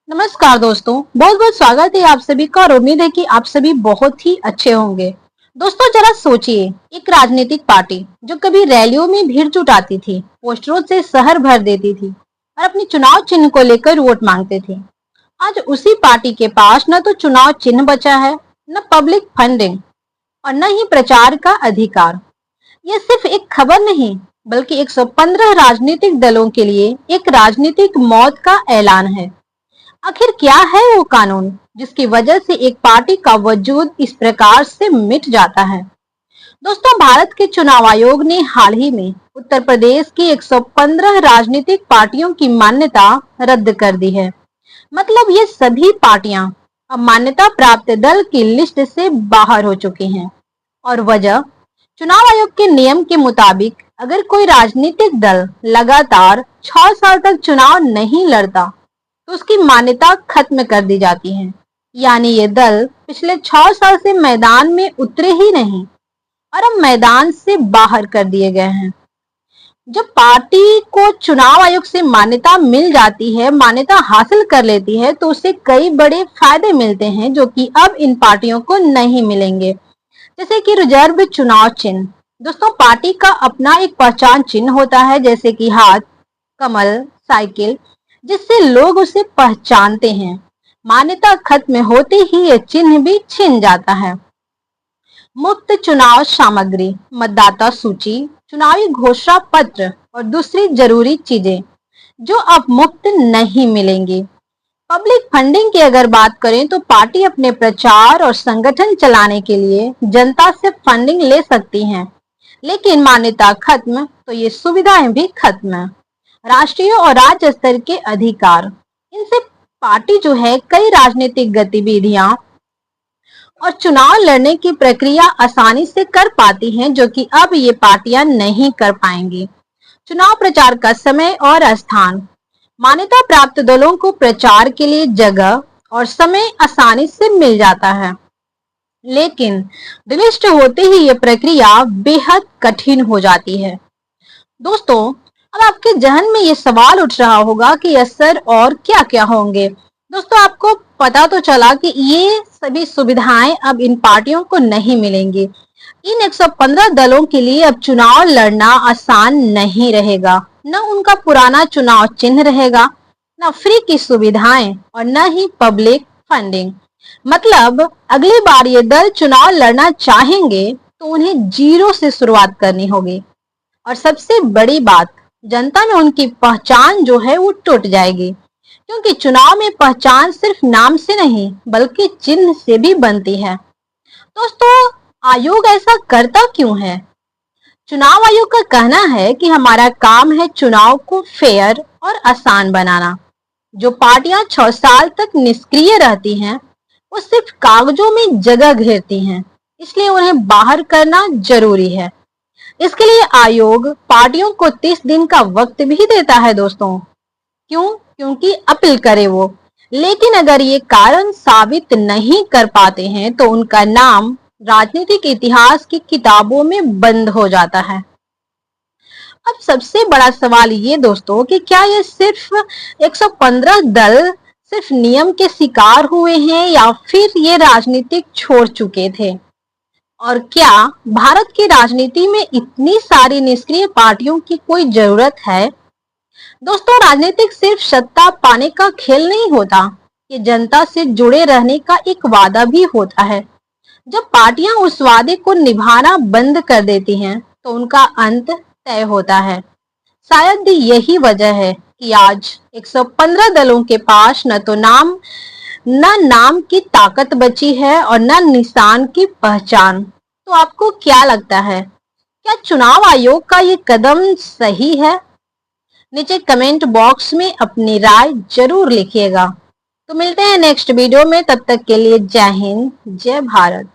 नमस्कार दोस्तों, बहुत बहुत स्वागत है आप सभी का और उम्मीद है कि आप सभी बहुत ही अच्छे होंगे। दोस्तों जरा सोचिए, एक राजनीतिक पार्टी जो कभी रैलियों में भीड़ जुटाती थी, पोस्टरों से शहर भर देती थी और अपनी चुनाव चिन्ह को लेकर वोट मांगते थे। आज उसी पार्टी के पास न तो चुनाव चिन्ह बचा है, न पब्लिक फंडिंग और न ही प्रचार का अधिकार। ये सिर्फ एक खबर नहीं, बल्कि 115 राजनीतिक दलों के लिए एक राजनीतिक मौत का ऐलान है। आखिर क्या है वो कानून जिसकी वजह से एक पार्टी का वजूद इस प्रकार से मिट जाता है। दोस्तों, भारत के चुनाव आयोग ने हाल ही में उत्तर प्रदेश की 115 राजनीतिक पार्टियों की मान्यता रद्द कर दी है। मतलब ये सभी पार्टियां अब मान्यता प्राप्त दल की लिस्ट से बाहर हो चुकी हैं। और वजह, चुनाव आयोग के नियम के मुताबिक अगर कोई राजनीतिक दल लगातार 6 साल तक चुनाव नहीं लड़ता तो उसकी मान्यता खत्म कर दी जाती है। यानी ये दल पिछले 6 साल से मैदान में उतरे ही नहीं और अब मैदान से बाहर कर दिए गए हैं। जब पार्टी को चुनाव आयोग से मान्यता मिल जाती है, मान्यता हासिल कर लेती है, तो उसे कई बड़े फायदे मिलते हैं जो कि अब इन पार्टियों को नहीं मिलेंगे। जैसे कि रिजर्व चुनाव चिन्ह। दोस्तों, पार्टी का अपना एक पहचान चिन्ह होता है, जैसे कि हाथ, कमल, साइकिल, जिससे लोग उसे पहचानते हैं। मान्यता खत्म होते ही ये चिन्ह भी छिन जाता है। मुफ्त चुनाव सामग्री, मतदाता सूची, चुनावी घोषणा पत्र और दूसरी जरूरी चीजें जो अब मुफ्त नहीं मिलेंगी। पब्लिक फंडिंग की अगर बात करें तो पार्टी अपने प्रचार और संगठन चलाने के लिए जनता से फंडिंग ले सकती हैं, लेकिन मान्यता खत्म तो ये सुविधाएं भी खत्म। राष्ट्रीय और राज्य स्तर के अधिकार, इनसे पार्टी जो है कई राजनीतिक गतिविधियां और चुनाव लड़ने की प्रक्रिया आसानी से कर पाती हैं, जो कि अब ये पार्टियां नहीं कर पाएंगी। चुनाव प्रचार का समय और स्थान, मान्यता प्राप्त दलों को प्रचार के लिए जगह और समय आसानी से मिल जाता है, लेकिन डिलिस्ट होते ही ये प्रक्रिया बेहद कठिन हो जाती है। दोस्तों, अब आपके जहन में ये सवाल उठ रहा होगा कि असर और क्या क्या होंगे। दोस्तों, आपको पता तो चला कि ये सभी सुविधाएं अब इन पार्टियों को नहीं मिलेंगी। इन 115 दलों के लिए अब चुनाव लड़ना आसान नहीं रहेगा। न उनका पुराना चुनाव चिन्ह रहेगा, न फ्री की सुविधाएं और न ही पब्लिक फंडिंग। मतलब अगली बार ये दल चुनाव लड़ना चाहेंगे तो उन्हें जीरो से शुरुआत करनी होगी। और सबसे बड़ी बात, जनता में उनकी पहचान जो है वो टूट जाएगी, क्योंकि चुनाव में पहचान सिर्फ नाम से नहीं बल्कि चिन्ह से भी बनती है। दोस्तों, आयोग ऐसा करता क्यों है? चुनाव आयोग का कहना है कि हमारा काम है चुनाव को फेयर और आसान बनाना। जो पार्टियां 6 साल तक निष्क्रिय रहती हैं, वो सिर्फ कागजों में जगह घेरती हैं, इसलिए उन्हें बाहर करना जरूरी है। इसके लिए आयोग पार्टियों को 30 दिन का वक्त भी देता है दोस्तों। क्यों? क्योंकि अपील करे वो। लेकिन अगर ये कारण साबित नहीं कर पाते हैं तो उनका नाम राजनीतिक इतिहास की किताबों में बंद हो जाता है। अब सबसे बड़ा सवाल ये दोस्तों कि क्या ये सिर्फ 115 दल सिर्फ नियम के शिकार हुए हैं या फिर ये राजनीतिक छोड़ चुके थे? और क्या भारत की राजनीति में इतनी सारी निष्क्रिय पार्टियों की कोई जरूरत है? दोस्तों, राजनीतिक सिर्फ सत्ता पाने का खेल नहीं होता, ये जनता से जुड़े रहने का एक वादा भी होता है। जब पार्टियां उस वादे को निभाना बंद कर देती हैं, तो उनका अंत तय होता है। शायद यही वजह है कि आज 115 दलों के पास न नाम की ताकत बची है और न निशान की पहचान। तो आपको क्या लगता है, क्या चुनाव आयोग का ये कदम सही है? नीचे कमेंट बॉक्स में अपनी राय जरूर लिखिएगा। तो मिलते हैं नेक्स्ट वीडियो में, तब तक के लिए जय हिंद, जय भारत।